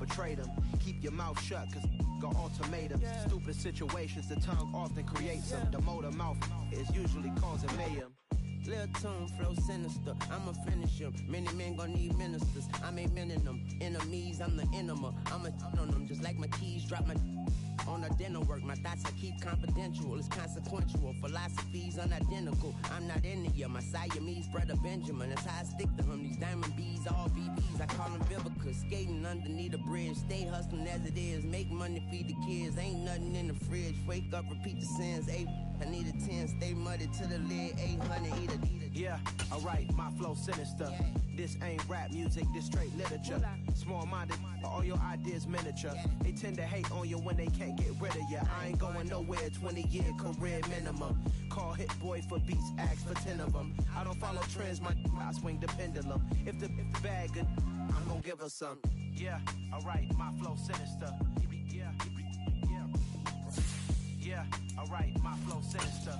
betrayed them. Keep your mouth shut, cause got ultimatums. Stupid situations, the tongue often creates them. The motor mouth is usually causing mayhem. Lil' tune, flow sinister, I'ma finish him. Many men gon' need ministers, I'm aiming them. Enemies, I'm the enema, I'ma on them. Just like my keys, drop my on our dinner work. My thoughts I keep confidential, it's consequential. Philosophies unidentical, I'm not into ya. My Siamese brother Benjamin, that's how I stick to him. These diamond bees, all VVs, I call them Vivica. Skating underneath a bridge, stay hustling as it is. Make money, feed the kids, ain't nothing in the fridge. Wake up, repeat the sins, I need a 10, stay muddy to the lid, 800, eat a. Yeah, alright, my flow sinister. This ain't rap music, this straight literature. Small-minded, all your ideas miniature. They tend to hate on you when they can't get rid of you. I ain't going nowhere, 20-year career minimum. Call Hit Boy for beats, ask for 10 of them. I don't follow trends, I swing the pendulum. If the bag good, I'm gonna give her some. Yeah, alright, my flow sinister. Yeah, alright, my flow sinister.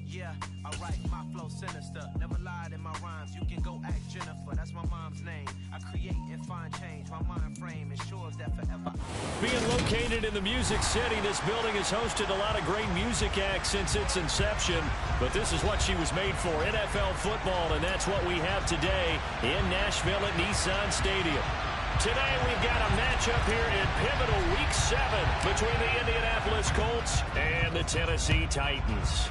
Yeah, alright, my flow sinister. Never lied in my rhymes, you can go ask Jennifer. That's my mom's name. I create and find change. My mind frame ensures that forever. Being located in the Music City, this building has hosted a lot of great music acts since its inception. But this is what she was made for, NFL football, and that's what we have today in Nashville at Nissan Stadium. Today we've got a matchup here in pivotal Week 7 between the Indianapolis Colts and the Tennessee Titans.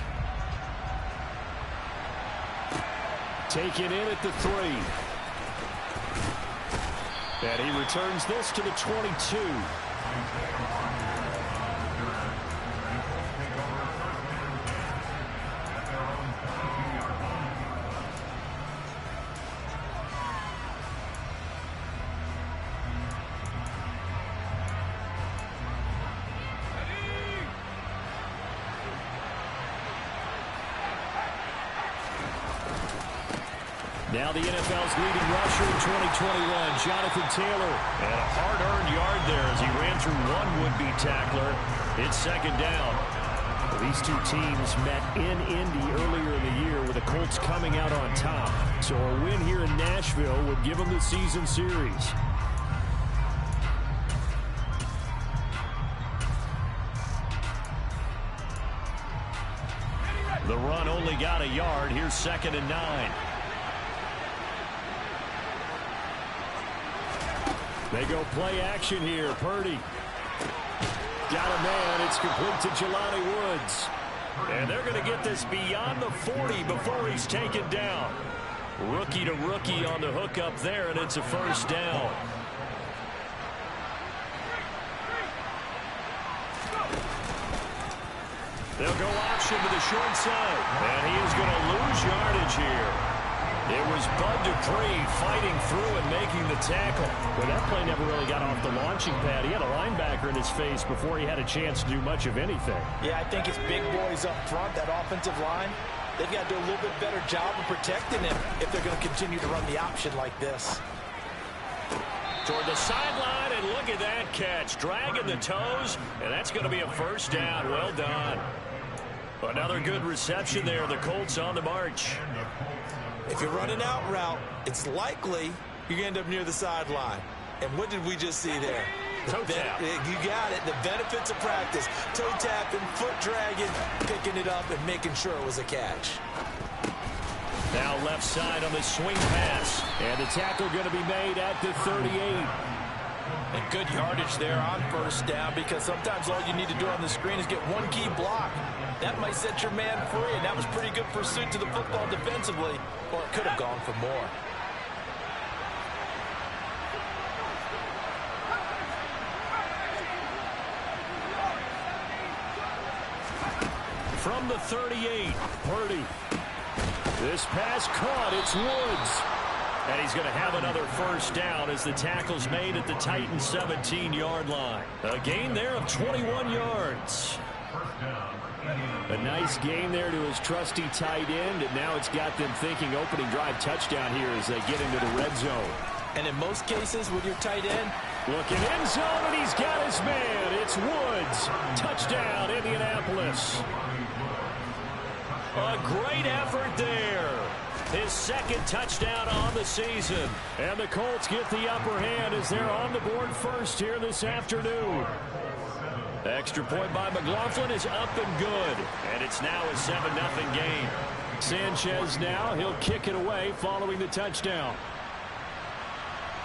Taken in at the 3. And he returns this to the 22. Now the NFL's leading rusher in 2021, Jonathan Taylor. And a hard-earned yard there as he ran through one would-be tackler. It's second down. Well, these two teams met in Indy earlier in the year with the Colts coming out on top. So a win here in Nashville would give them the season series. The run only got a yard. Here's 2nd and 9. They go play action here. Purdy. Got a man. It's complete to Jelani Woods. And they're going to get this beyond the 40 before he's taken down. Rookie to rookie on the hook up there, and it's a first down. They'll go option to the short side. And he is going to lose yardage here. It was Bud Dupree fighting through and making the tackle. Well, that play never really got off the launching pad. He had a linebacker in his face before he had a chance to do much of anything. Yeah, I think it's big boys up front, that offensive line. They've got to do a little bit better job of protecting him if they're going to continue to run the option like this. Toward the sideline, and look at that catch. Dragging the toes, and that's going to be a first down. Well done. Another good reception there. The Colts on the march. If you're running out route, it's likely you're going to end up near the sideline. And what did we just see there? Toe tap. You got it. The benefits of practice. Toe tapping, foot dragging, picking it up, and making sure it was a catch. Now left side on the swing pass. And the tackle going to be made at the 38. And good yardage there on first down, because sometimes all you need to do on the screen is get one key block. That might set your man free, and that was pretty good pursuit to the football defensively. Or it could have gone for more. From the 38, Purdy. This pass caught. It's Woods. And he's going to have another first down as the tackle's made at the Titans' 17-yard line. A gain there of 21 yards. A nice gain there to his trusty tight end, and now it's got them thinking opening drive touchdown here as they get into the red zone. And in most cases with your tight end, looking end zone, and he's got his man. It's Woods. Touchdown, Indianapolis. A great effort there. His second touchdown on the season. And the Colts get the upper hand as they're on the board first here this afternoon. Extra point by McLaughlin is up and good. And it's now a 7-0 game. Sanchez now, he'll kick it away following the touchdown.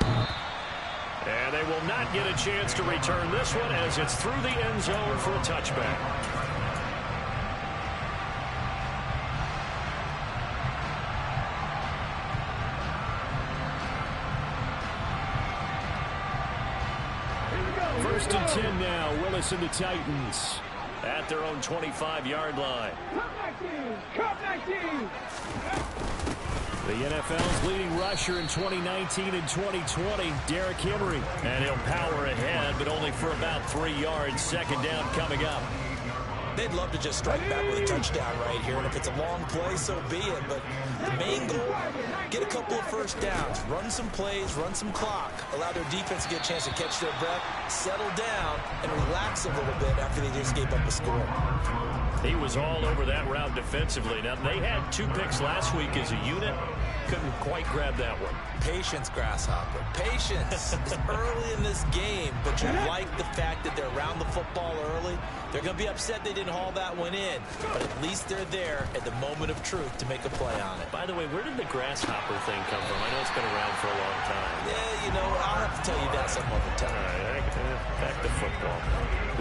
And they will not get a chance to return this one as it's through the end zone for a touchback. First and 10 now. Willis and the Titans at their own 25-yard line. The NFL's leading rusher in 2019 and 2020, Derrick Henry. And he'll power ahead, but only for about 3 yards. Second down coming up. They'd love to just strike back with a touchdown right here, and if it's a long play, so be it. But the main goal, get a couple of first downs, run some plays, run some clock, allow their defense to get a chance to catch their breath, settle down, and relax a little bit after they just gave up a score. He was all over that route defensively. Now, they had 2 picks last week as a unit. Couldn't quite grab that one. Patience, Grasshopper. Patience. It's early in this game, but you like the fact that they're around the football early. They're going to be upset they didn't haul that one in, but at least they're there at the moment of truth to make a play on it. By the way, where did the Grasshopper thing come from? I know it's been around for a long time. Yeah, you know, I'll have to tell you that some other time. All right, back to football.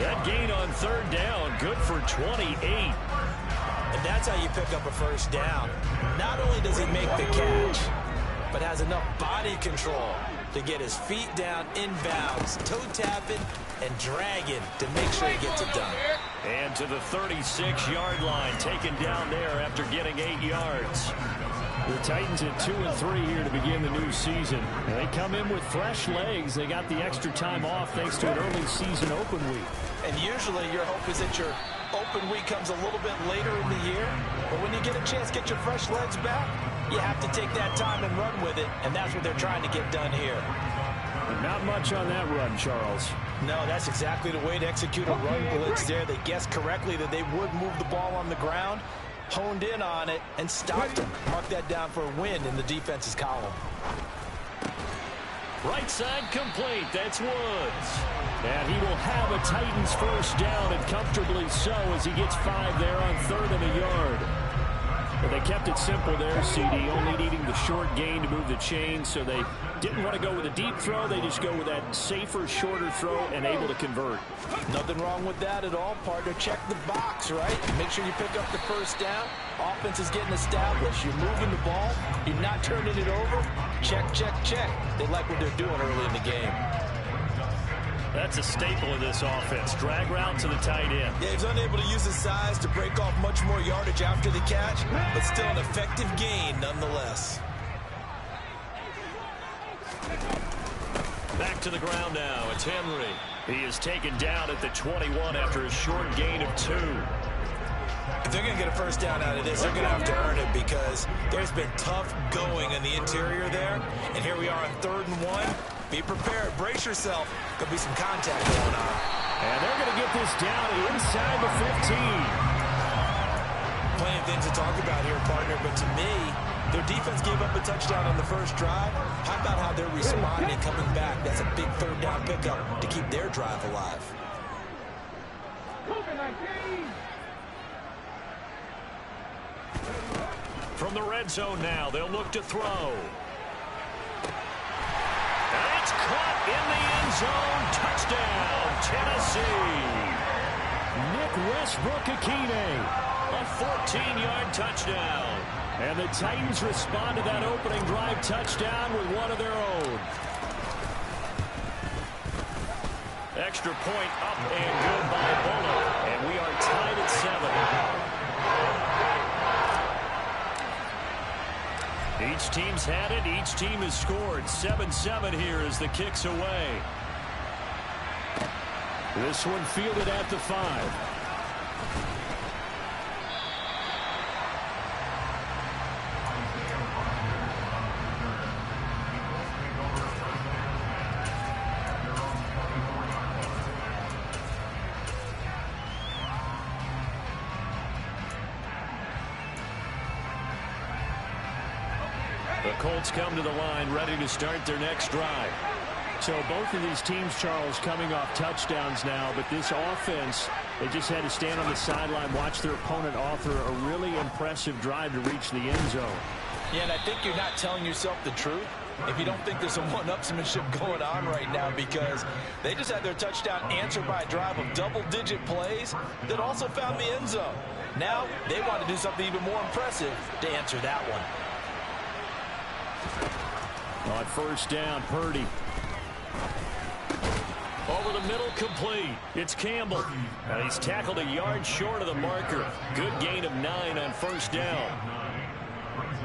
That gain on third down, good for 28. And that's how you pick up a first down. Not only does he make the catch, but has enough body control to get his feet down inbounds, toe tapping and dragging to make sure he gets it done. And to the 36-yard line, taken down there after getting 8 yards. The Titans at 2-3 here to begin the new season. And they come in with fresh legs. They got the extra time off thanks to an early season open week. And usually your hope is that your open week comes a little bit later in the year. But when you get a chance to get your fresh legs back, you have to take that time and run with it. And that's what they're trying to get done here. Not much on that run, Charles. No, that's exactly the way to execute a run blitz there. They guessed correctly that they would move the ball on the ground, honed in on it, and stopped them. Mark that down for a win in the defense's column. Right side complete. That's Woods. And he will have a Titans first down, and comfortably so, as he gets 5 there on 3rd and a yard. But they kept it simple there, CD, only needing the short gain to move the chain, so they didn't want to go with a deep throw. They just go with that safer, shorter throw and able to convert. Nothing wrong with that at all, partner. Check the box, right? Make sure you pick up the first down. Offense is getting established. You're moving the ball. You're not turning it over. Check, check, check. They like what they're doing early in the game. That's a staple of this offense. Drag route to the tight end. Yeah, he's unable to use his size to break off much more yardage after the catch, but still an effective gain nonetheless. Back to the ground now. It's Henry. He is taken down at the 21 after a short gain of 2. If they're going to get a first down out of this, they're going to have to earn it because there's been tough going in the interior there. And here we are on 3rd and 1. Be prepared. Brace yourself. There'll be some contact going on. And they're going to get this down inside the 15. Plenty of things to talk about here, partner, but to me, their defense gave up a touchdown on the first drive. How about how they're responding, coming back? That's a big 3rd down pickup to keep their drive alive. From the red zone now, they'll look to throw. And it's caught in the end zone. Touchdown, Tennessee. Nick Westbrook-Akine, a 14-yard touchdown. And the Titans respond to that opening drive touchdown with one of their own. Extra point up and good by Bullock. And we are tied at 7. Each team's had it. Each team has scored. 7-7 here as the kick's away. This one fielded at the 5. The Colts come to the line, ready to start their next drive. So both of these teams, Charles, coming off touchdowns now, but this offense, they just had to stand on the sideline, watch their opponent offer a really impressive drive to reach the end zone. Yeah, and I think you're not telling yourself the truth if you don't think there's some one-upsmanship going on right now, because they just had their touchdown answered by a drive of double-digit plays that also found the end zone. Now they want to do something even more impressive to answer that one. On first down, Purdy. Over the middle, complete. It's Campbell. And he's tackled a yard short of the marker. Good gain of 9 on first down.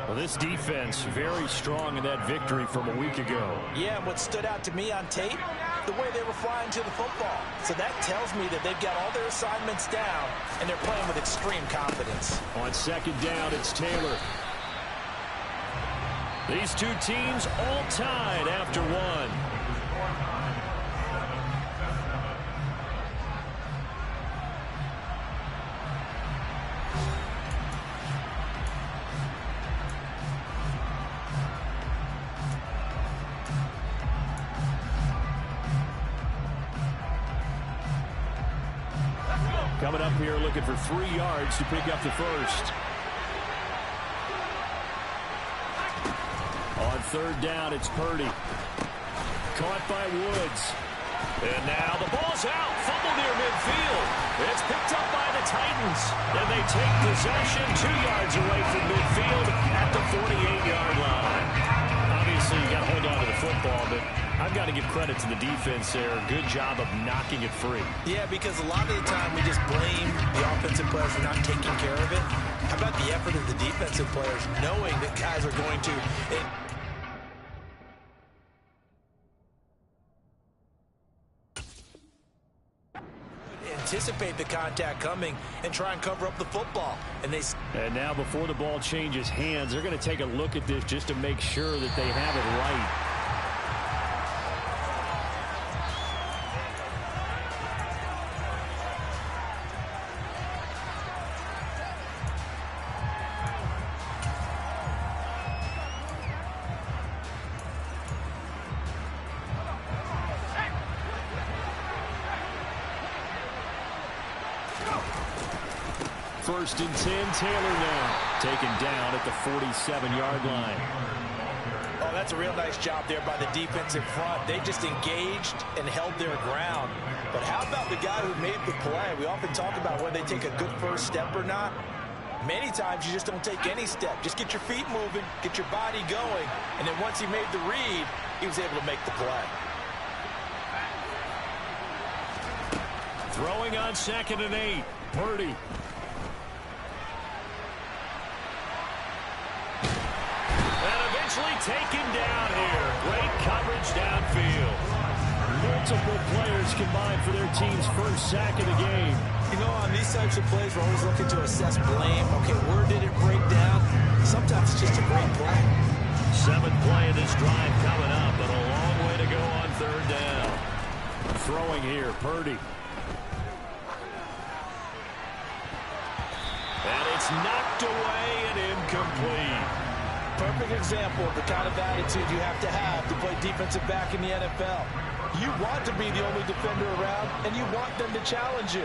Well, this defense very strong in that victory from a week ago. Yeah, and what stood out to me on tape, the way they were flying to the football. So that tells me that they've got all their assignments down, and they're playing with extreme confidence. On second down, it's Taylor. These two teams all tied after one. Coming up here looking for 3 yards to pick up the first. On third down, it's Purdy. Caught by Woods. And now the ball's out. Fumble near midfield. It's picked up by the Titans. And they take possession 2 yards away from midfield at the 48-yard line. Obviously, you got to hold on to the football, but I've got to give credit to the defense there. Good job of knocking it free. Yeah, because a lot of the time we just blame the offensive players for not taking care of it. How about the effort of the defensive players knowing that guys are going to anticipate the contact coming and try and cover up the football. And now before the ball changes hands, they're going to take a look at this just to make sure that they have it right. First and 10, Taylor now taken down at the 47-yard line. Oh, that's a real nice job there by the defense in front. They just engaged and held their ground. But how about the guy who made the play? We often talk about whether they take a good first step or not. Many times you just don't take any step. Just get your feet moving, get your body going, and then once he made the read, he was able to make the play. Throwing on 2nd and 8, Purdy. Taken down here. Great coverage downfield. Multiple players combined for their team's first sack of the game. You know, on these types of plays, we're always looking to assess blame. Okay, where did it break down? Sometimes it's just a great play. 7th play of this drive coming up, but a long way to go on third down. Throwing here, Purdy. And it's knocked away and incomplete. Perfect example of the kind of attitude you have to play defensive back in the NFL. You want to be the only defender around, and you want them to challenge you.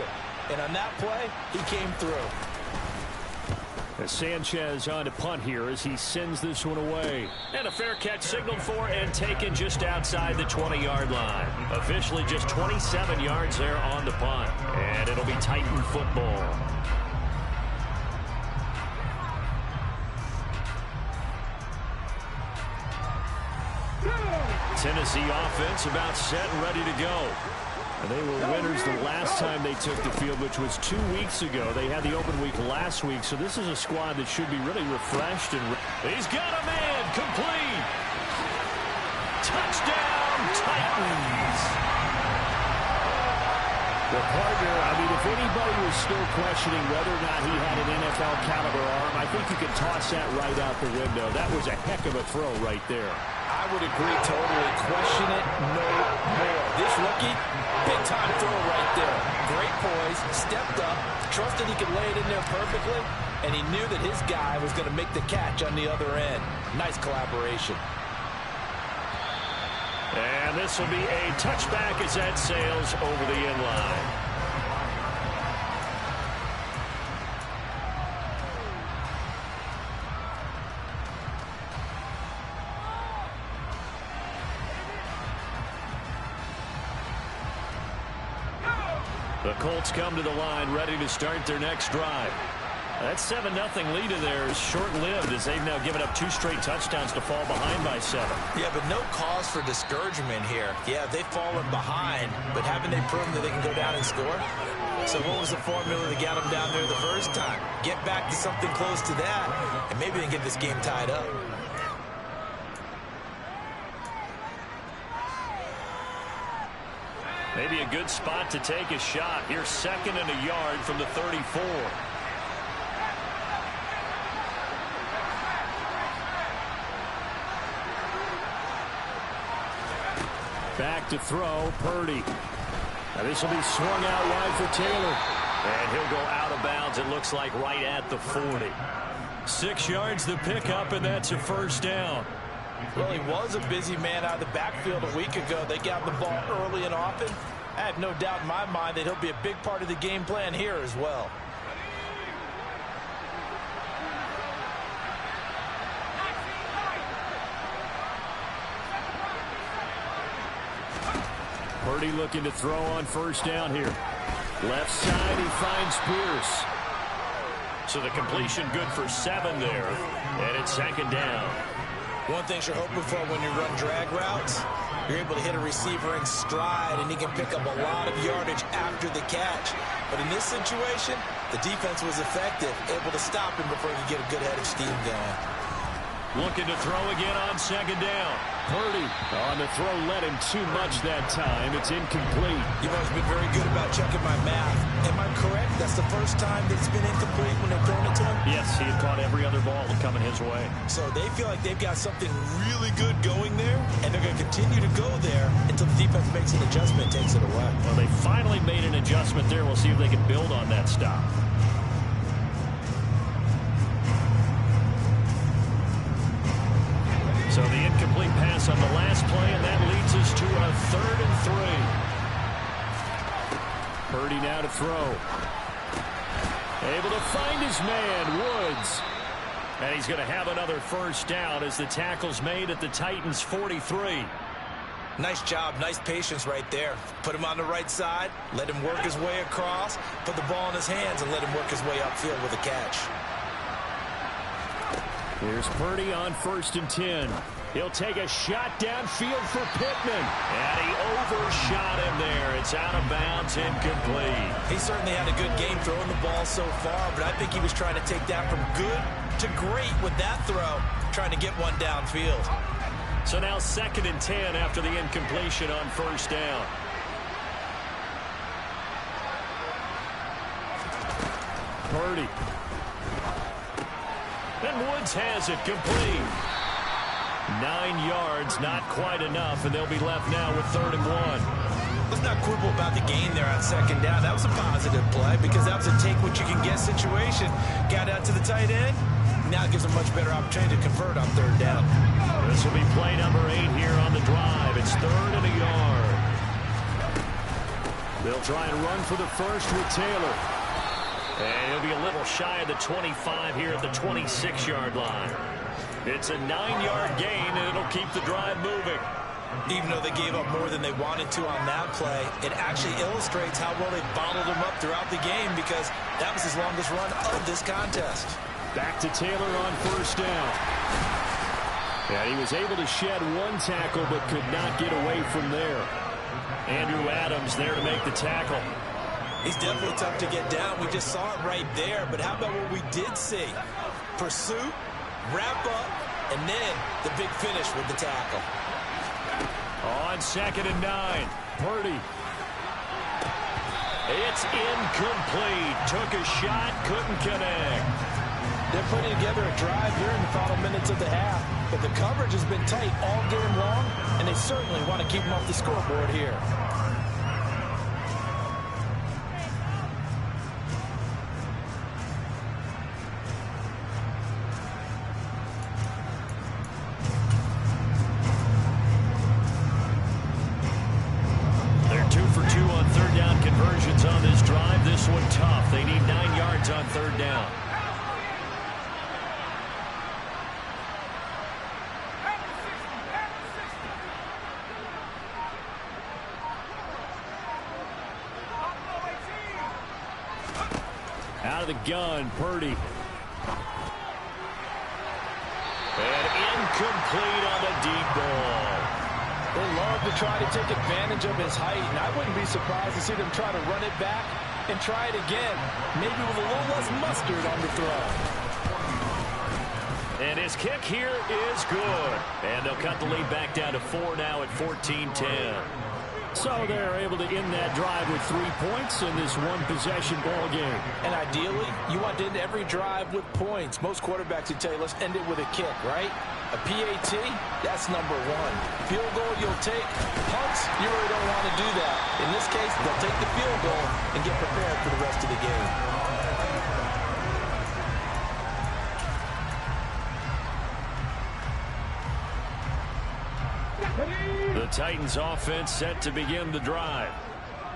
And on that play, he came through. As Sanchez on to punt here as he sends this one away. And a fair catch signaled for and taken just outside the 20-yard line. Officially just 27 yards there on the punt. And it'll be Titan football. Tennessee offense about set and ready to go. And they were winners the last time they took the field, which was 2 weeks ago. They had the open week last week, so this is a squad that should be really refreshed. And he's got a man, complete. Touchdown, Titans. The partner, I mean, if anybody was still questioning whether or not he had an NFL caliber arm, I think you can toss that right out the window. That was a heck of a throw right there. I would agree totally. Question it no more. This rookie, big-time throw right there. Great poise, stepped up, trusted he could lay it in there perfectly, and he knew that his guy was going to make the catch on the other end. Nice collaboration. And this will be a touchback as that sails over the end line. The Colts come to the line ready to start their next drive. That 7-0 lead of theirs is short-lived as they've now given up 2 straight touchdowns to fall behind by 7. Yeah, but no cause for discouragement here. Yeah, they've fallen behind, but haven't they proven that they can go down and score? So what was the formula that got them down there the first time? Get back to something close to that, and maybe they can get this game tied up. Maybe a good spot to take a shot. Here's 2nd and a yard from the 34. Back to throw, Purdy. Now this will be swung out wide for Taylor. And he'll go out of bounds, it looks like, right at the 40. 6 yards the pickup, and that's a first down. Well, he was a busy man out of the backfield a week ago. They got the ball early and often. I have no doubt in my mind that he'll be a big part of the game plan here as well. Purdy looking to throw on first down here. Left side, he finds Pierce. So the completion good for 7 there. And it's 2nd down. One thing you're hoping for when you run drag routes, you're able to hit a receiver in stride, and he can pick up a lot of yardage after the catch. But in this situation, the defense was effective, able to stop him before he could get a good head of steam going. Looking to throw again on 2nd down. Purdy on the throw, led him too much that time. It's incomplete. You've always been very good about checking my math. Am I correct? That's the first time that it's been incomplete when they've thrown it to him? Yes, he had caught every other ball coming his way. So they feel like they've got something really good going there, and they're going to continue to go there until the defense makes an adjustment and takes it away. Well, they finally made an adjustment there. We'll see if they can build on that stop. So the incomplete pass on the last play, and that leads us to a 3rd and 3. Purdy now to throw. Able to find his man, Woods. And he's going to have another first down as the tackle's made at the Titans' 43. Nice job, nice patience right there. Put him on the right side, let him work his way across, put the ball in his hands, and let him work his way upfield with a catch. Here's Purdy on 1st and 10. He'll take a shot downfield for Pittman. And he overshot him there. It's out of bounds, incomplete. He certainly had a good game throwing the ball so far, but I think he was trying to take that from good to great with that throw, trying to get one downfield. So now 2nd and 10 after the incompletion on 1st down. Purdy. And Woods has it complete. 9 yards, not quite enough, and they'll be left now with 3rd and 1. Let's not quibble about the gain there on 2nd down. That was a positive play because that was a take-what-you-can-get situation. Got out to the tight end. Now it gives them much better opportunity to convert on 3rd down. This will be play number 8 here on the drive. It's 3rd and a yard. They'll try and run for the first with Taylor. And he'll be a little shy of the 25 here at the 26-yard line. It's a 9-yard gain, and it'll keep the drive moving. Even though they gave up more than they wanted to on that play, it actually illustrates how well they bottled him up throughout the game because that was his longest run of this contest. Back to Taylor on 1st down. And he was able to shed 1 tackle but could not get away from there. Andrew Adams there to make the tackle. He's definitely tough to get down. We just saw it right there. But how about what we did see? Pursuit, wrap up, and then the big finish with the tackle. On 2nd and 9, Purdy. It's incomplete. Took a shot, couldn't connect. They're putting together a drive here in the final minutes of the half. But the coverage has been tight all game long, and they certainly want to keep them off the scoreboard here. this one tough. They need 9 yards on third down. Out of the gun, Purdy. And incomplete on the deep ball. They love to try to take advantage of his height, and I wouldn't be surprised to see them try to run it back and try it again, maybe with a little less mustard on the throw. And his kick here is good. And they'll cut the lead back down to 4 now at 14-10. So they're able to end that drive with 3 points in this one-possession ball game. And ideally, you want to end every drive with points. Most quarterbacks would tell you, let's end it with a kick, right? A PAT, that's number 1. Field goal, you'll take. Punts, you really don't want to do that. In this case, they'll take the field goal and get prepared for the rest of the game. The Titans offense set to begin the drive.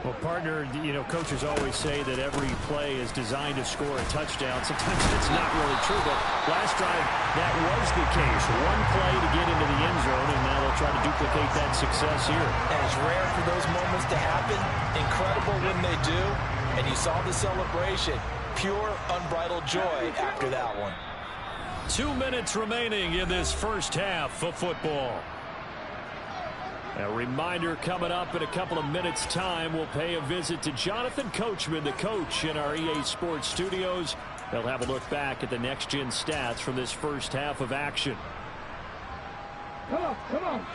Well, partner, coaches always say that every play is designed to score a touchdown. Sometimes it's not really true, but last drive, that was the case. One play to get into the end zone, and now they'll try to duplicate that success here. And it's rare for those moments to happen. Incredible when they do. And you saw the celebration. Pure, unbridled joy after that one. 2 minutes remaining in this first half of football. A reminder, coming up in a couple of minutes' time, we'll pay a visit to Jonathan Coachman, the coach in our EA Sports studios. They'll have a look back at the next-gen stats from this first half of action. Come on, come on.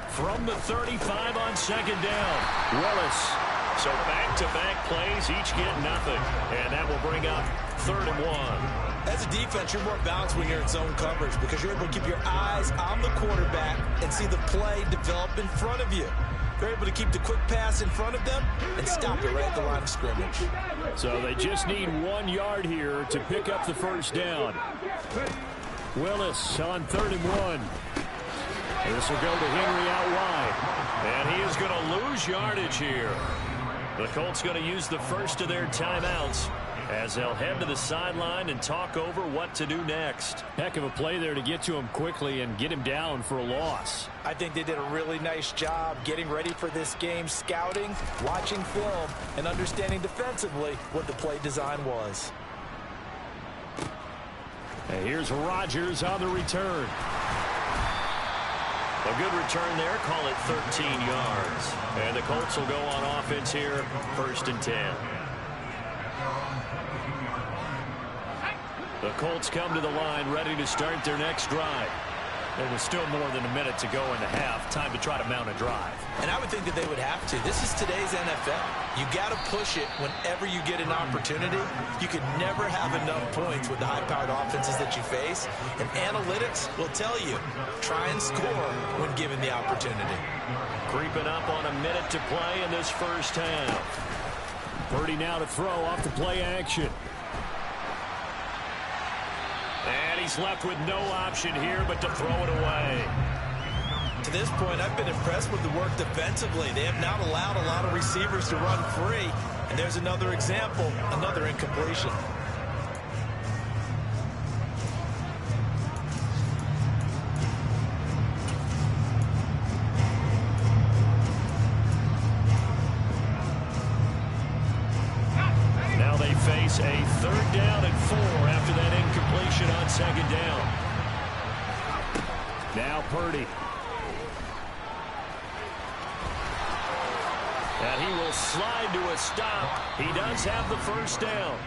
From the 35 on second down, Willis. So back-to-back plays, each get nothing. And that will bring up 3rd and 1. As a defense, you're more balanced when you're in zone coverage because you're able to keep your eyes on the quarterback and see the play develop in front of you. They're able to keep the quick pass in front of them and stop it right at the line of scrimmage. So they just need 1 yard here to pick up the first down. Willis on 3rd and 1. This will go to Henry out wide. And he is going to lose yardage here. The Colts going to use the first of their timeouts as they'll head to the sideline and talk over what to do next. Heck of a play there to get to him quickly and get him down for a loss. I think they did a really nice job getting ready for this game, scouting, watching film, and understanding defensively what the play design was. And here's Rodgers on the return. A good return there, call it 13 yards. And the Colts will go on offense here, 1st and 10. The Colts come to the line, ready to start their next drive. There was still more than a minute to go in the half. Time to try to mount a drive. And I would think that they would have to. This is today's NFL. You got to push it whenever you get an opportunity. You can never have enough points with the high-powered offenses that you face. And analytics will tell you, try and score when given the opportunity. Creeping up on a minute to play in this first half. Purdy now to throw off the play action. And he's left with no option here but to throw it away. To this point, I've been impressed with the work defensively. They have not allowed a lot of receivers to run free. And there's another example, another incompletion. Now they face a 3rd down and 4 after that incompletion on 2nd down. Now Purdy. And he will slide to a stop. He does have the first down.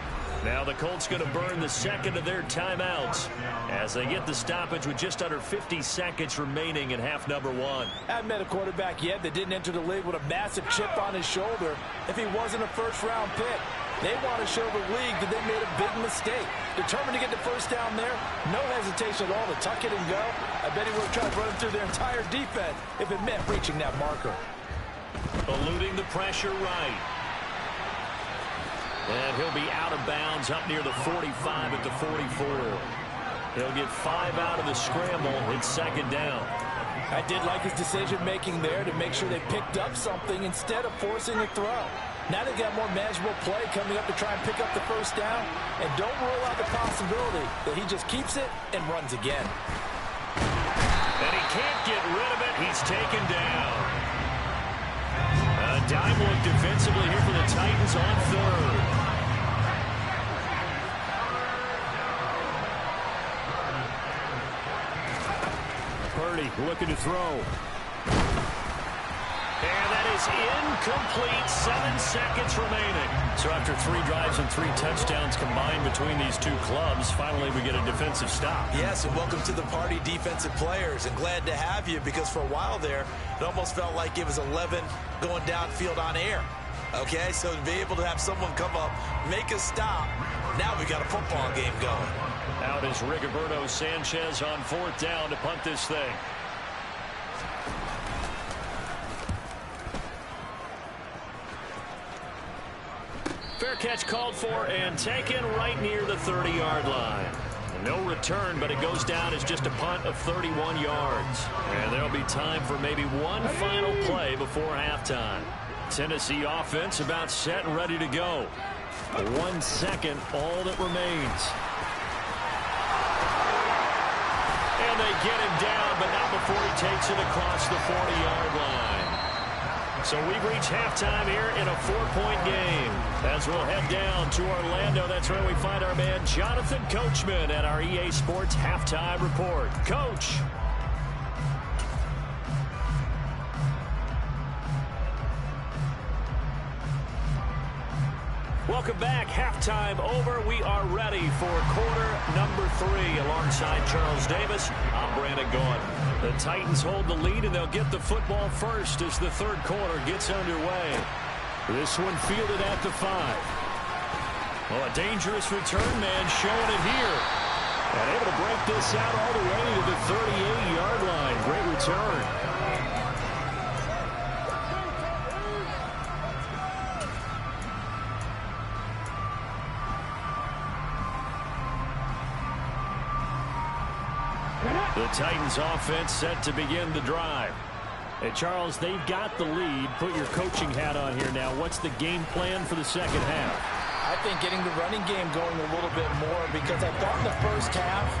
Now the Colts going to burn the second of their timeouts as they get the stoppage with just under 50 seconds remaining in half number 1. I haven't met a quarterback yet that didn't enter the league with a massive chip on his shoulder if he wasn't a first-round pick. They want to show the league that they made a big mistake. Determined to get the first down there, no hesitation at all to tuck it and go. I bet he would have tried to run through their entire defense if it meant reaching that marker. Eluding the pressure right. And he'll be out of bounds up near the 45 at the 44. He'll get 5 out of the scramble. It's 2nd down. I did like his decision-making there to make sure they picked up something instead of forcing a throw. Now they've got more manageable play coming up to try and pick up the first down. And don't rule out the possibility that he just keeps it and runs again. And he can't get rid of it. He's taken down. A dime look defensively here for the Titans on third. Purdy looking to throw. And that is incomplete. 7 seconds remaining. So after 3 drives and 3 touchdowns combined between these two clubs, finally we get a defensive stop. Yes, and welcome to the party, defensive players. And glad to have you, because for a while there, it almost felt like it was 11 going downfield on air. Okay, so to be able to have someone come up, make a stop, now we got a football game going. Out is Rigoberto Sanchez on 4th down to punt this thing. Fair catch called for and taken right near the 30-yard line. No return, but it goes down as just a punt of 31 yards. And there'll be time for maybe one final play before halftime. Tennessee offense about set and ready to go. 1 second, all that remains. And they get him down, but not before he takes it across the 40-yard line. So we've reached halftime here in a 4-point game. As we'll head down to Orlando, that's where we find our man Jonathan Coachman at our EA Sports Halftime Report. Coach. Welcome back. Halftime over. We are ready for quarter number 3. Alongside Charles Davis, I'm Brandon Gaudin. The Titans hold the lead, and they'll get the football first as the third quarter gets underway. This one fielded at the 5. Well, a dangerous return man showing it here. And able to break this out all the way to the 38-yard line. Great return. The Titans offense set to begin the drive. Hey, Charles, they've got the lead. Put your coaching hat on here now. What's the game plan for the second half? I think getting the running game going a little bit more, because I thought in the first half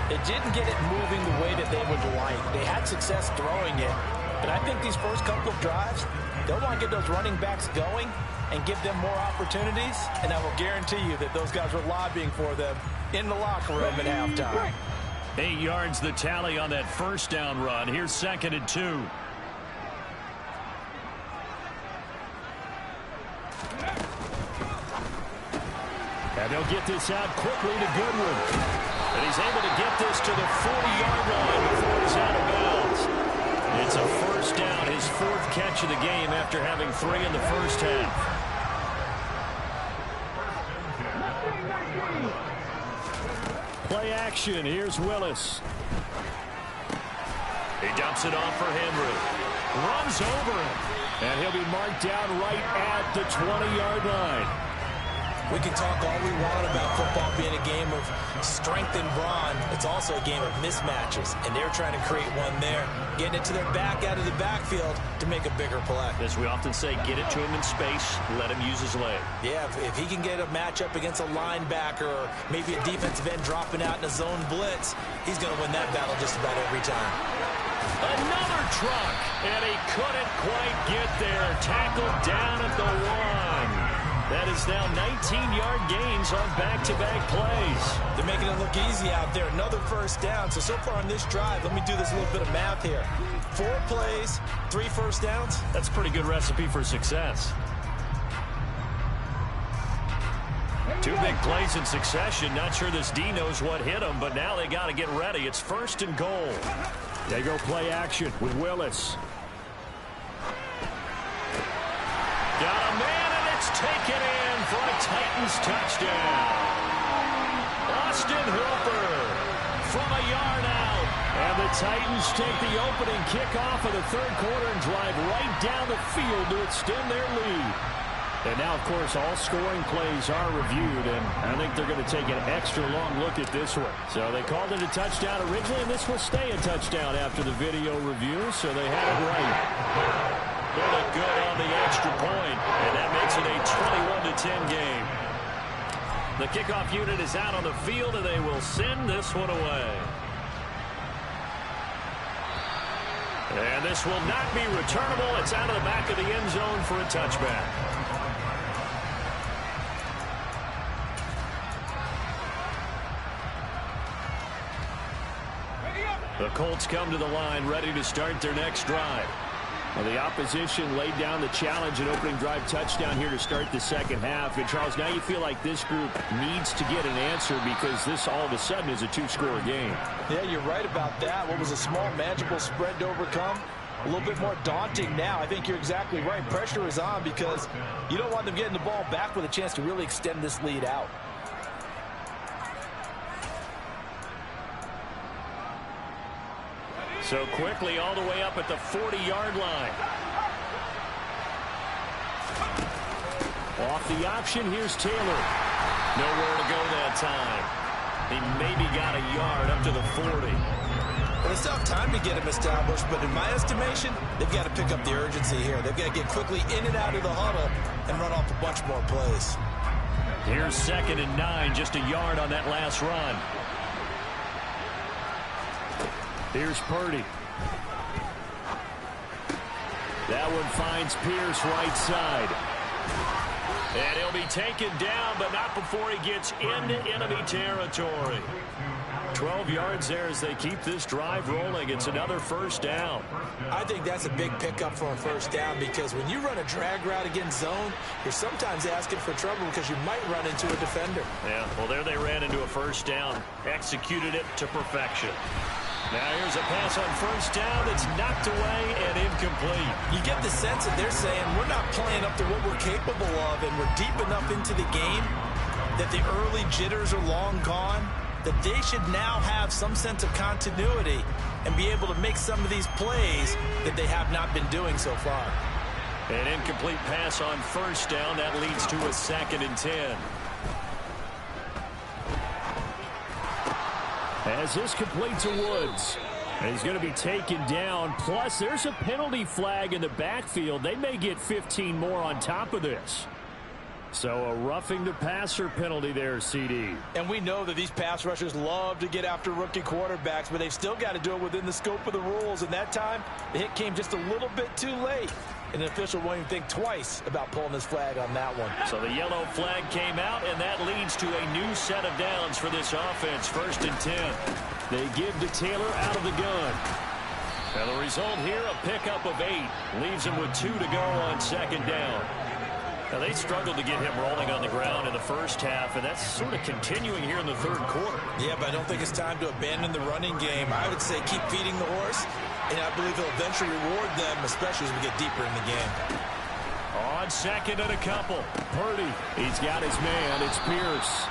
it didn't get it moving the way that they would like. They had success throwing it, but I think these first couple of drives, they'll want to get those running backs going and give them more opportunities, and I will guarantee you that those guys were lobbying for them in the locker room at halftime. 8 yards the tally on that first down run. Here's 2nd and 2. And they'll get this out quickly to Goodwin. And he's able to get this to the 40-yard line before he's out of bounds. It's a first down, his 4th catch of the game after having 3 in the first half. Play action. Here's Willis. He dumps it off for Henry. Runs over him. And he'll be marked down right at the 20-yard line. We can talk all we want about football being a game of strength and brawn. It's also a game of mismatches, and they're trying to create one there, getting it to their back out of the backfield to make a bigger play. As we often say, get it to him in space, let him use his leg. Yeah, if he can get a matchup against a linebacker or maybe a defensive end dropping out in a zone blitz, he's going to win that battle just about every time. Another truck, and he couldn't quite get there. Tackled down at the 1. That is now 19-yard gains on back-to-back plays. They're making it look easy out there. Another first down. So far on this drive, let me do this little bit of math here. 4 plays, 3 first downs. That's a pretty good recipe for success. 2 big plays in succession. Not sure this D knows what hit him, but now they got to get ready. It's 1st and goal. They go play action with Willis. Got a man, and it's taken in for a Titans touchdown. Austin Hooper from a yard out. And the Titans take the opening kickoff of the third quarter and drive right down the field to extend their lead. And now, of course, all scoring plays are reviewed, and I think they're going to take an extra long look at this one. So they called it a touchdown originally, and this will stay a touchdown after the video review, so they had it right. Really good on the extra point, and that makes it a 21-10 game. The kickoff unit is out on the field, and they will send this one away. And this will not be returnable. It's out of the back of the end zone for a touchback. The Colts come to the line ready to start their next drive. Well, the opposition laid down the challenge and opening drive touchdown here to start the second half. And, Charles, now you feel like this group needs to get an answer because this all of a sudden is a two-score game. Yeah, you're right about that. What was a small, manageable spread to overcome? A little bit more daunting now. I think you're exactly right. Pressure is on because you don't want them getting the ball back with a chance to really extend this lead out. So quickly all the way up at the 40-yard line. Off the option, here's Taylor. Nowhere to go that time. He maybe got a yard up to the 40. Well, they still have time to get him established, but in my estimation, they've got to pick up the urgency here. They've got to get quickly in and out of the huddle and run off a bunch more plays. Here's 2nd and 9, just a yard on that last run. Here's Purdy. That one finds Pierce right side. And he'll be taken down, but not before he gets into enemy territory. 12 yards there as they keep this drive rolling. It's another first down. I think that's a big pickup for a first down because when you run a drag route against zone, you're sometimes asking for trouble because you might run into a defender. Yeah, well, there they ran into a first down. Executed it to perfection. Now here's a pass on first down that's knocked away and incomplete. You get the sense that they're saying we're not playing up to what we're capable of and we're deep enough into the game that the early jitters are long gone, that they should now have some sense of continuity and be able to make some of these plays that they have not been doing so far. An incomplete pass on first down. That leads to a 2nd and 10. As this completes to Woods. And he's going to be taken down. Plus, there's a penalty flag in the backfield. They may get 15 more on top of this. So a roughing the passer penalty there, CD. And we know that these pass rushers love to get after rookie quarterbacks, but they've still got to do it within the scope of the rules. And that time, the hit came just a little bit too late. And the official won't even think twice about pulling his flag on that one. So the yellow flag came out, and that leads to a new set of downs for this offense. 1st and 10. They give to Taylor out of the gun. And the result here, a pickup of 8. Leaves him with 2 to go on 2nd down. Now, they struggled to get him rolling on the ground in the first half, and that's sort of continuing here in the 3rd quarter. Yeah, but I don't think it's time to abandon the running game. I would say keep feeding the horse, and I believe he'll eventually reward them, especially as we get deeper in the game. On 2nd and a couple. Purdy, he's got his man. It's Pierce.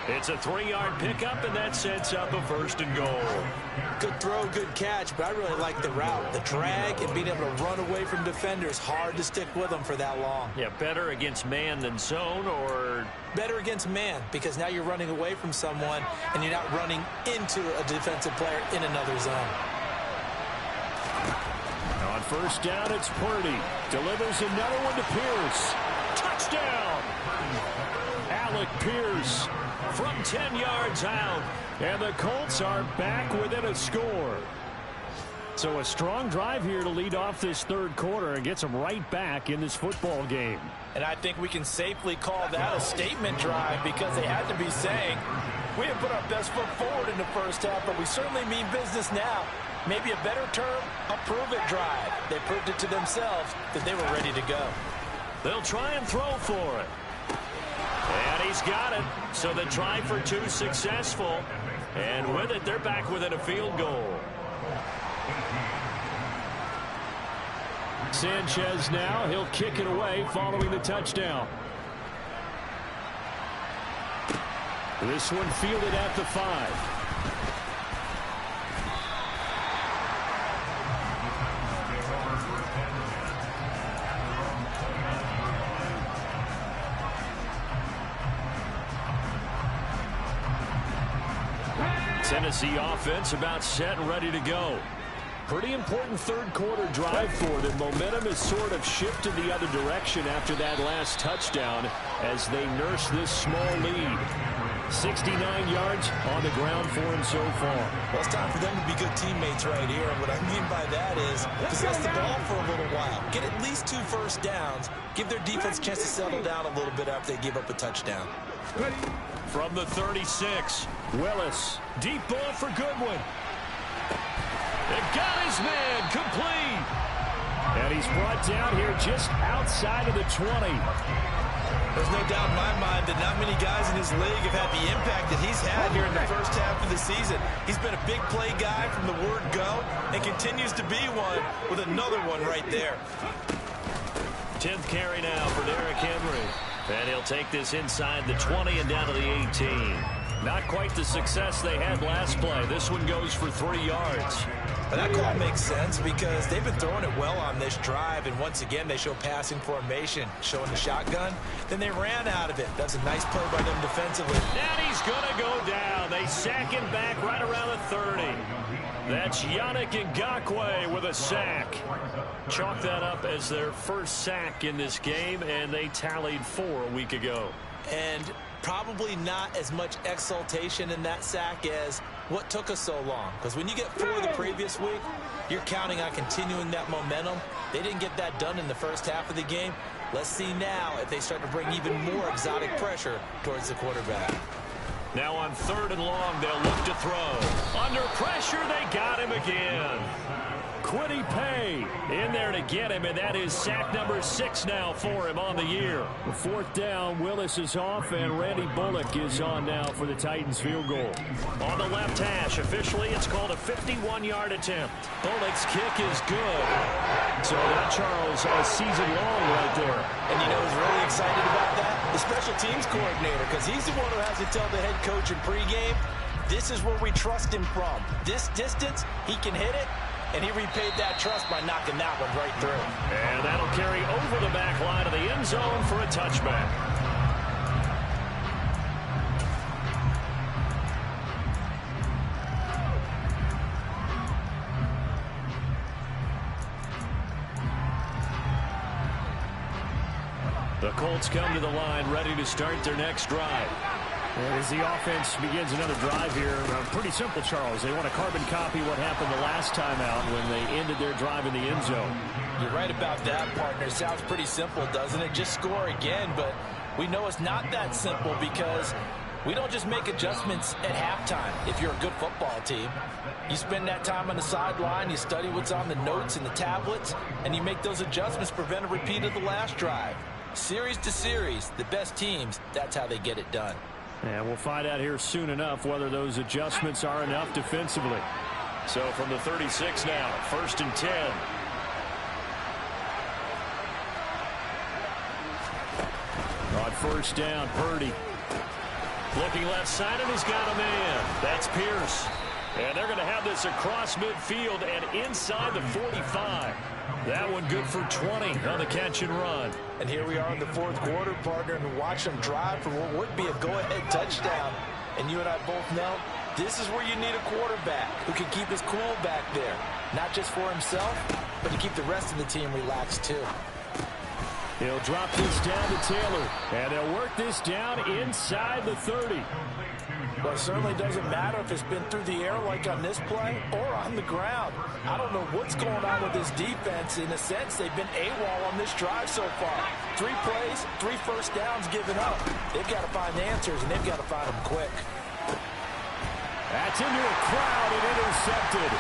It's a 3-yard pickup, and that sets up a 1st and goal. Good throw, good catch, but I really like the route. The drag and being able to run away from defenders. Hard to stick with them for that long. Yeah, better against man than zone, or? Better against man, because now you're running away from someone, and you're not running into a defensive player in another zone. On 1st down, it's Purdy. Delivers another one to Pierce. Touchdown! Alec Pierce from 10 yards out. And the Colts are back within a score. So a strong drive here to lead off this 3rd quarter and gets them right back in this football game. And I think we can safely call that a statement drive because they had to be saying, we didn't put our best foot forward in the first half, but we certainly mean business now. Maybe a better term, a prove-it drive. They proved it to themselves that they were ready to go. They'll try and throw for it. And he's got it. So the try for 2 successful. And with it, they're back within a field goal. Sanchez now. He'll kick it away following the touchdown. This one fielded at the 5. Tennessee offense about set and ready to go. Pretty important third quarter drive for them. Momentum has sort of shifted the other direction after that last touchdown as they nurse this small lead. 69 yards on the ground for him so far. Well, it's time for them to be good teammates right here. And what I mean by that is possess the ball for a little while. Get at least 2 first downs. Give their defense a chance to settle down a little bit after they give up a touchdown. From the 36, Willis. Deep ball for Goodwin. It got his man complete. And he's brought down here just outside of the 20. There's no doubt in my mind that not many guys in his league have had the impact that he's had here in the first half of the season. He's been a big play guy from the word go and continues to be one with another one right there. 10th carry now for Derrick Henry. And he'll take this inside the 20 and down to the 18. Not quite the success they had last play. This one goes for 3 yards. But that call makes sense because they've been throwing it well on this drive, and once again they show passing formation, showing the shotgun. Then they ran out of it. That's a nice play by them defensively. And he's going to go down. They sack him back right around the 30. That's Yannick Ngakoue with a sack. Chalk that up as their first sack in this game, and they tallied 4 a week ago. And probably not as much exultation in that sack as what took us so long. Because when you get 4 the previous week, you're counting on continuing that momentum. They didn't get that done in the first half of the game. Let's see now if they start to bring even more exotic pressure towards the quarterback. Now on 3rd and long, they'll look to throw. Under pressure, they got him again. Quiddy Pay in there to get him, and that is sack number 6 now for him on the year. 4th down, Willis is off, and Randy Bullock is on now for the Titans field goal. On the left hash, officially it's called a 51-yard attempt. Bullock's kick is good. So that, Charles, a season long right there. And you know who's really excited about that? The special teams coordinator, because he's the one who has to tell the head coach in pregame, this is where we trust him from. This distance, he can hit it. And he repaid that trust by knocking that one right through. And that'll carry over the back line of the end zone for a touchback. The Colts come to the line ready to start their next drive. As the offense begins another drive here, pretty simple, Charles. They want to carbon copy what happened the last time out when they ended their drive in the end zone. You're right about that, partner. Sounds pretty simple, doesn't it? Just score again, but we know it's not that simple because we don't just make adjustments at halftime if you're a good football team. You spend that time on the sideline, you study what's on the notes and the tablets, and you make those adjustments to prevent a repeat of the last drive. Series to series, the best teams, that's how they get it done. And we'll find out here soon enough whether those adjustments are enough defensively. So from the 36 now, 1st and 10. On 1st down, Purdy. Looking left side, and he's got a man. That's Pierce. And they're going to have this across midfield and inside the 45. That one good for 20 on the catch and run. And here we are in the 4th quarter, partner, and watch them drive for what would be a go-ahead touchdown. And you and I both know this is where you need a quarterback who can keep his cool back there. Not just for himself, but to keep the rest of the team relaxed too. He'll drop this down to Taylor, and they'll work this down inside the 30. Well, it certainly doesn't matter if it's been through the air like on this play or on the ground. I don't know what's going on with this defense. In a sense, they've been AWOL on this drive so far. 3 plays, 3 first downs given up. They've got to find answers, and they've got to find them quick. That's into a crowd and intercepted.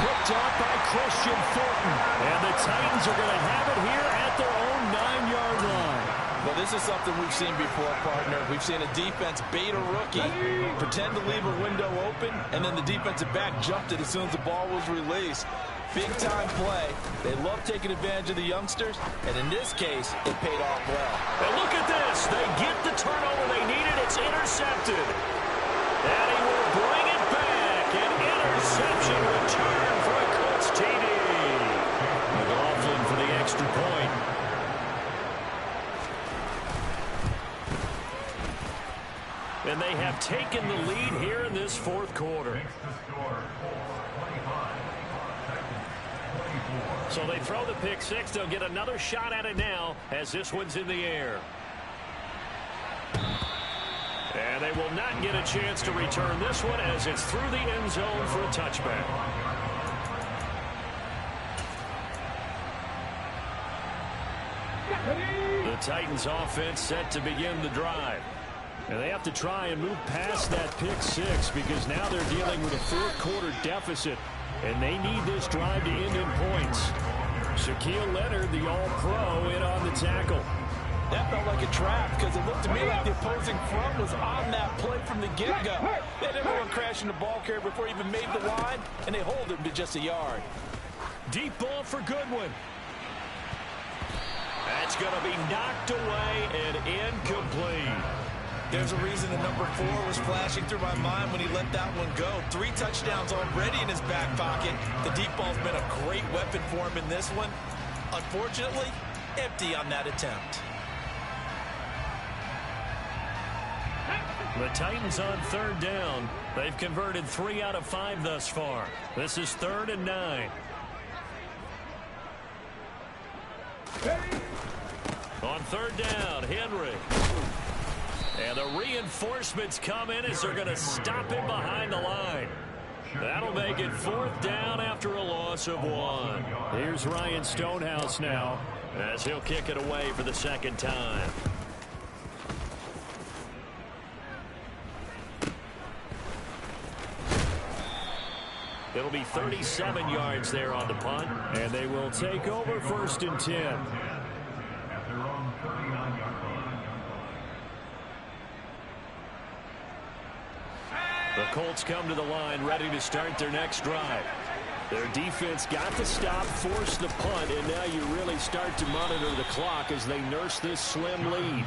Picked off by Christian Fulton. And the Titans are going to have it here at their own 9-yard line. Well, this is something we've seen before, partner. We've seen a defense bait a rookie, pretend to leave a window open, and then the defensive back jumped it as soon as the ball was released. Big-time play. They love taking advantage of the youngsters, and in this case, it paid off well. And look at this. They get the turnover they needed. It's intercepted. And he will bring it back. An interception return for a Colts TD. McLaughlin for the extra point. and they have taken the lead here in this fourth quarter. So they throw the pick six. They'll get another shot at it now as this one's in the air. And they will not get a chance to return this one as it's through the end zone for a touchback. The Titans offense set to begin the drive. And they have to try and move past that pick six because now they're dealing with a fourth quarter deficit. And they need this drive to end in points. Shaquille Leonard, the all-pro, in on the tackle. That felt like a trap because it looked to me like the opposing front was on that play from the get-go. They had everyone crashing the ball carrier before he even made the line, and they hold him to just a yard. Deep ball for Goodwin. That's going to be knocked away and incomplete. There's a reason the number 4 was flashing through my mind when he let that one go. 3 touchdowns already in his back pocket. The deep ball's been a great weapon for him in this one. Unfortunately, empty on that attempt. The Titans on third down. They've converted 3 out of 5 thus far. This is 3rd and 9. On third down, Henry. And the reinforcements come in as they're going to stop him behind the line. That'll make it 4th down after a loss of 1. Here's Ryan Stonehouse now as he'll kick it away for the second time. It'll be 37 yards there on the punt, and they will take over 1st and 10. The Colts come to the line ready to start their next drive. Their defense got the stop, forced the punt, and now you really start to monitor the clock as they nurse this slim lead.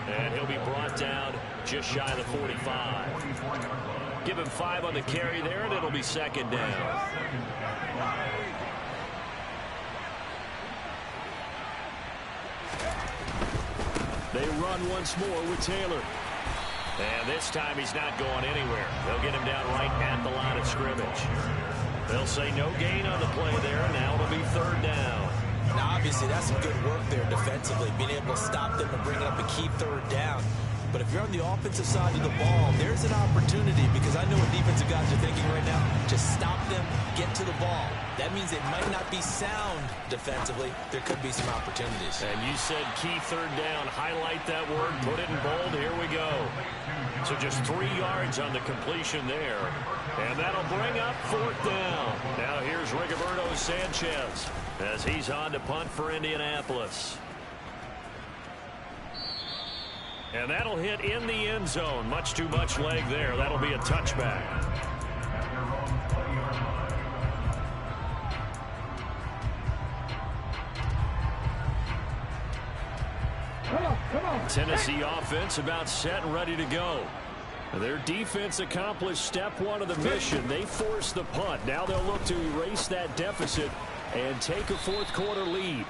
And he'll be brought down just shy of the 45. Give him 5 on the carry there, and it'll be 2nd down. They run once more with Taylor. And this time he's not going anywhere. They'll get him down right at the line of scrimmage. They'll say no gain on the play there, and now it'll be 3rd down. Now, obviously, that's some good work there defensively, being able to stop them and bring up a key 3rd down. But if you're on the offensive side of the ball, there's an opportunity because I know what defensive guys are thinking right now. Just stop them, get to the ball. That means it might not be sound defensively. There could be some opportunities. And you said key 3rd down. Highlight that word, put it in bold. Here we go. So just 3 yards on the completion there. And that'll bring up 4th down. Now here's Rigoberto Sanchez as he's on to punt for Indianapolis. And that'll hit in the end zone. Much too much leg there. That'll be a touchback. Come on. Tennessee offense about set and ready to go. Their defense accomplished step 1 of the mission. They forced the punt. Now they'll look to erase that deficit and take a 4th quarter lead.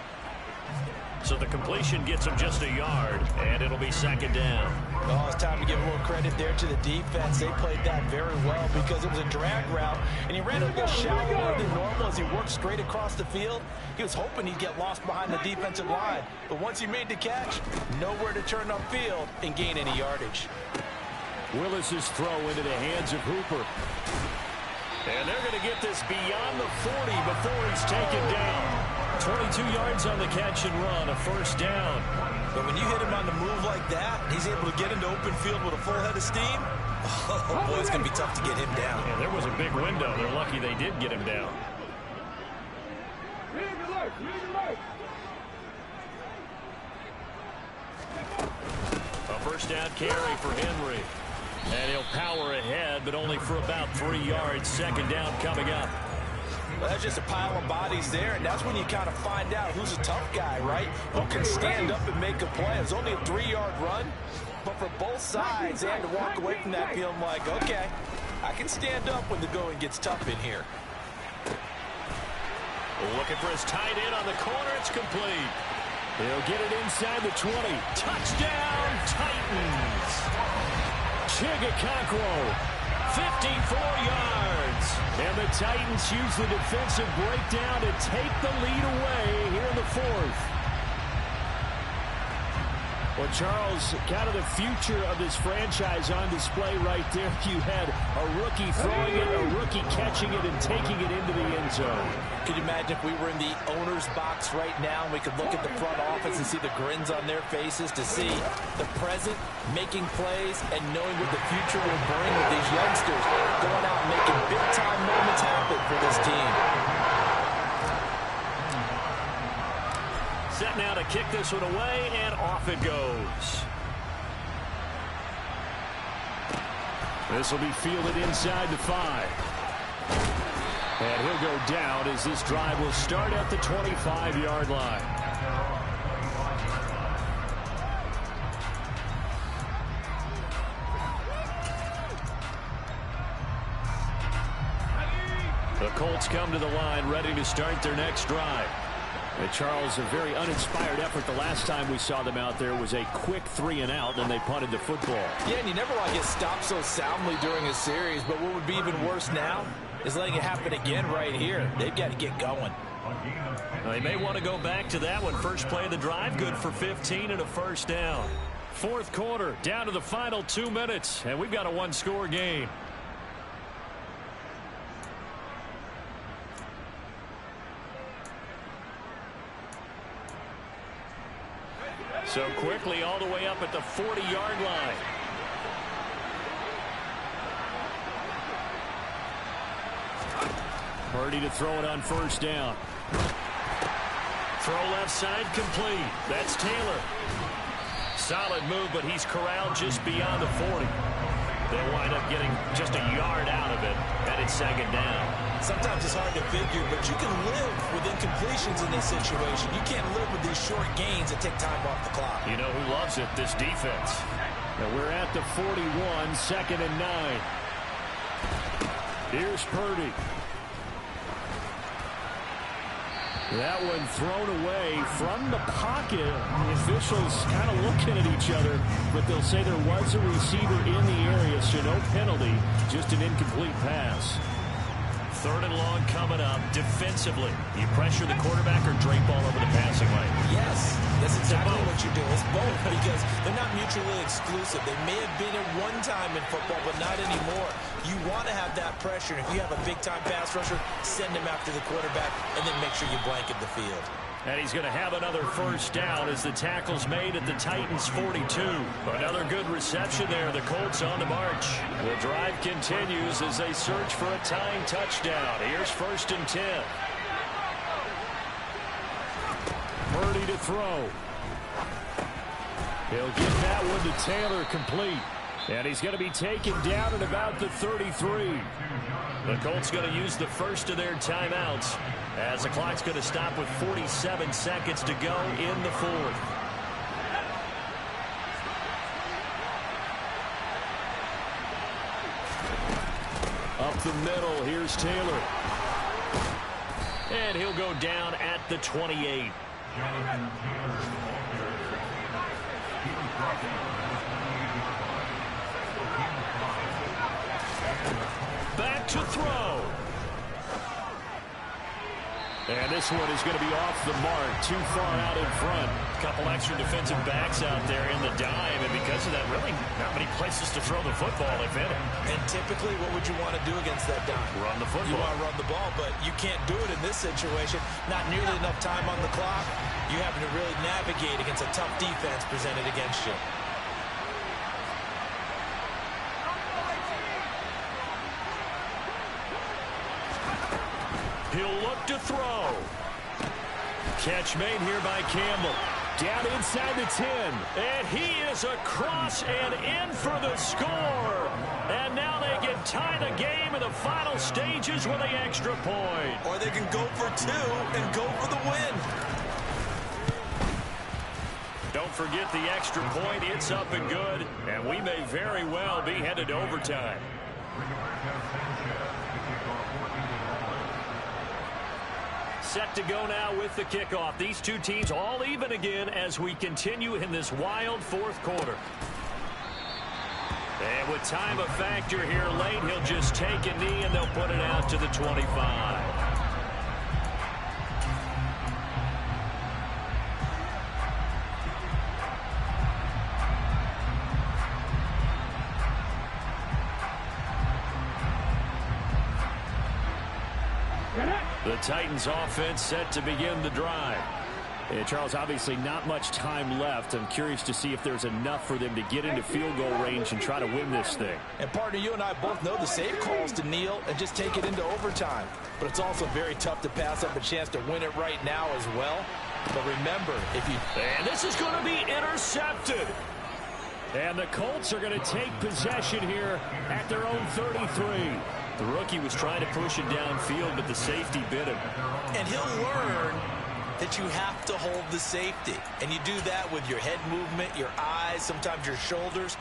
So the completion gets him just a yard, and it'll be 2nd down. Oh, it's time to give a little credit there to the defense. They played that very well because it was a drag route, and he ran a little shallower than normal as he worked straight across the field. He was hoping he'd get lost behind the defensive line, but once he made the catch, nowhere to turn upfield and gain any yardage. Willis's throw into the hands of Hooper. And they're going to get this beyond the 40 before he's taken down. 22 yards on the catch and run, a 1st down. But when you hit him on the move like that, he's able to get into open field with a full head of steam. Oh, boy, it's going to be tough to get him down. And there was a big window. They're lucky they did get him down. A 1st down carry for Henry. And he'll power ahead, but only for about 3 yards. 2nd down coming up. Well, that's just a pile of bodies there, and that's when you kind of find out who's a tough guy, right? Who can stand up and make a play. It was only a 3-yard run, but for both sides, they had to walk away from that feeling like, okay, I can stand up when the going gets tough in here. Looking for his tight end on the corner. It's complete. He'll get it inside the 20. Touchdown, Titans. Chigakonkwo, 54 yards. And the Titans use the defensive breakdown to take the lead away here in the fourth. Well, Charles, kind of the future of this franchise on display right there. You had a rookie throwing it, a rookie catching it, and taking it into the end zone. Could you imagine if we were in the owner's box right now and we could look at the front office and see the grins on their faces, to see the present making plays and knowing what the future will bring with these youngsters going out and making big-time moments happen for this team. Set now to kick this one away, and off it goes. This will be fielded inside the 5. And he'll go down as this drive will start at the 25-yard line. The Colts come to the line ready to start their next drive. Charles, a very uninspired effort the last time we saw them out there was a quick 3-and-out, and they punted the football. Yeah, and you never want to get stopped so soundly during a series, but what would be even worse now is letting it happen again right here. They've got to get going. They may want to go back to that one. First play of the drive, good for 15 and a first down. Fourth quarter, down to the final 2 minutes, and we've got a one-score game. So quickly all the way up at the 40-yard line. Purdy to throw it on first down. Throw left side complete. That's Taylor. Solid move, but he's corralled just beyond the 40. They wind up getting just a yard out of it, and it's second down. Sometimes it's hard to figure, but you can live with incompletions in this situation. You can't live with these short gains that take time off the clock. You know who loves it? This defense. Now we're at the 41, second and 9. Here's Purdy. That one thrown away from the pocket. The officials kind of looking at each other, but they'll say there was a receiver in the area, so no penalty, just an incomplete pass. Third and long coming up. Defensively, you pressure the quarterback or drape all over the passing lane? Yes, that's exactly what you do. It's both, because they're not mutually exclusive. They may have been at one time in football, but not anymore. You want to have that pressure. If you have a big-time pass rusher, send him after the quarterback, and then make sure you blanket the field. And he's going to have another first down as the tackle's made at the Titans' 42. Another good reception there. The Colts on the march. The drive continues as they search for a tying touchdown. Here's first and 10. Purdy to throw. He'll get that one to Taylor, complete. And he's going to be taken down at about the 33. The Colts going to use the first of their timeouts as the clock's going to stop with 47 seconds to go in the fourth. Up the middle, here's Taylor. And he'll go down at the 28. Back to throw. And this one is going to be off the mark, too far out in front. A couple extra defensive backs out there in the dime, and because of that, really not many places to throw the football, if any. And typically, what would you want to do against that dime? Run the football. You want to run the ball, but you can't do it in this situation. Not nearly enough time on the clock. You having to really navigate against a tough defense presented against you. He'll look to throw. Catch made here by Campbell. Down inside the 10. And he is across and in for the score. And now they can tie the game in the final stages with an extra point. Or they can go for two and go for the win. Don't forget the extra point. It's up and good. And we may very well be headed to overtime. Set to go now with the kickoff. These two teams all even again as we continue in this wild fourth quarter. And with time a factor here late, he'll just take a knee and they'll put it out to the 25. The Titans offense set to begin the drive. Yeah, Charles, obviously not much time left. I'm curious to see if there's enough for them to get into field goal range and try to win this thing. And partner, you and I both know the safe calls to kneel and just take it into overtime. But it's also very tough to pass up a chance to win it right now as well. But remember, if you... And this is going to be intercepted. And the Colts are going to take possession here at their own 33. The rookie was trying to push it downfield, but the safety bit him. And he'll learn that you have to hold the safety. And you do that with your head movement, your eyes, sometimes your shoulders.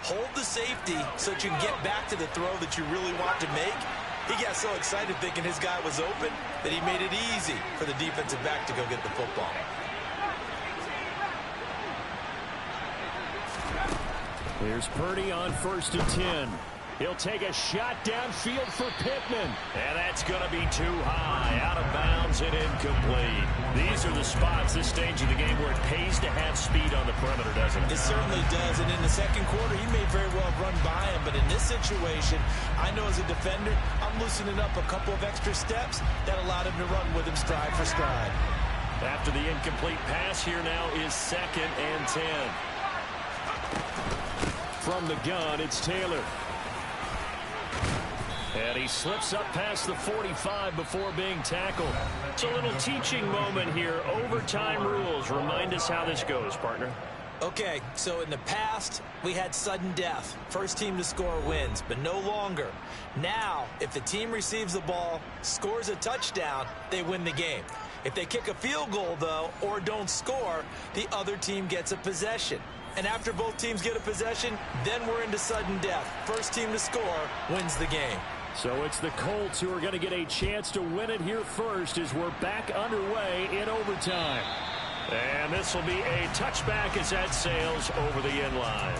Hold the safety so that you can get back to the throw that you really want to make. He got so excited thinking his guy was open that he made it easy for the defensive back to go get the football. Here's Purdy on 1st and 10. He'll take a shot downfield for Pittman. And that's going to be too high. Out of bounds and incomplete. These are the spots, this stage of the game, where it pays to have speed on the perimeter, doesn't it? It certainly does. And in the second quarter, he may very well run by him. But in this situation, I know as a defender, I'm loosening up a couple of extra steps that allowed him to run with him stride for stride. After the incomplete pass, here now is 2nd and 10. From the gun, it's Taylor. And he slips up past the 45 before being tackled. It's a little teaching moment here. Overtime rules. Remind us how this goes, partner. Okay, so in the past, we had sudden death. First team to score wins, but no longer. Now, if the team receives the ball, scores a touchdown, they win the game. If they kick a field goal, though, or don't score, the other team gets a possession. And after both teams get a possession, then we're into sudden death. First team to score wins the game. So it's the Colts who are going to get a chance to win it here first as we're back underway in overtime. And this will be a touchback as that sails over the end line.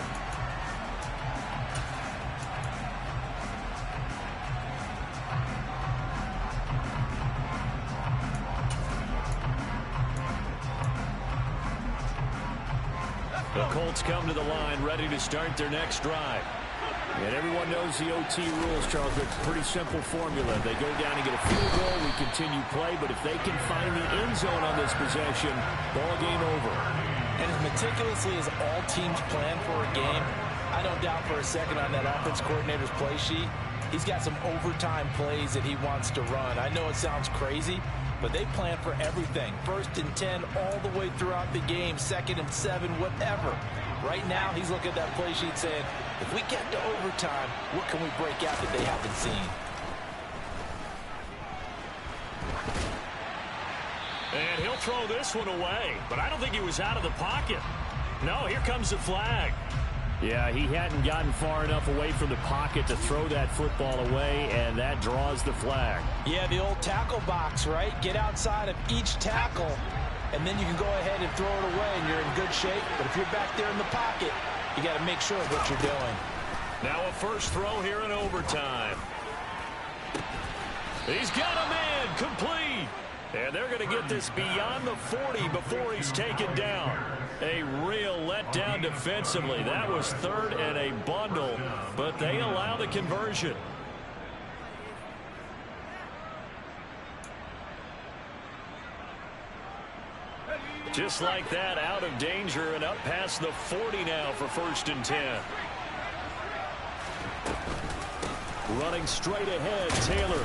The Colts come to the line ready to start their next drive. And everyone knows the OT rules, Charles. It's a pretty simple formula. They go down and get a field goal, we continue play, but if they can find the end zone on this possession, ball game over. And as meticulously as all teams plan for a game, I don't doubt for a second on that offense coordinator's play sheet, he's got some overtime plays that he wants to run. I know it sounds crazy, but they plan for everything. 1st and 10 all the way throughout the game, 2nd and 7, whatever. Right now, he's looking at that play sheet saying, if we get to overtime, what can we break out that they haven't seen? And he'll throw this one away, but I don't think he was out of the pocket. No, here comes the flag. Yeah, he hadn't gotten far enough away from the pocket to throw that football away, and that draws the flag. Yeah, the old tackle box, right? Get outside of each tackle, and then you can go ahead and throw it away, and you're in good shape. But if you're back there in the pocket, you got to make sure of what you're doing. Now a first throw here in overtime. He's got a man complete. And they're going to get this beyond the 40 before he's taken down. A real letdown defensively. That was 3rd and a bundle, but they allow the conversion. Just like that, out of danger and up past the 40 now for 1st and 10. Running straight ahead, Taylor.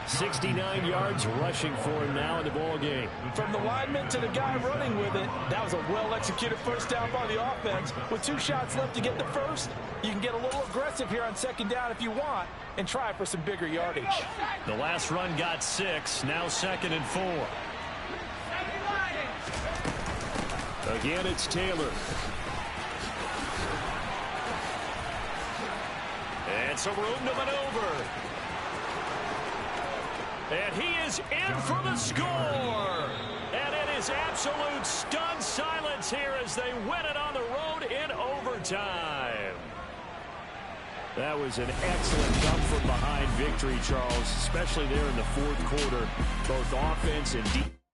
69 yards rushing for him now in the ball game. From the lineman to the guy running with it, that was a well-executed first down by the offense. With 2 shots left to get the first, you can get a little aggressive here on 2nd down if you want and try for some bigger yardage. The last run got 6, now 2nd and 4. Again, it's Taylor. And some room to maneuver. And he is in for the score. And it is absolute stunned silence here as they win it on the road in overtime. That was an excellent come-from-behind victory, Charles, especially there in the fourth quarter, both offense and defense.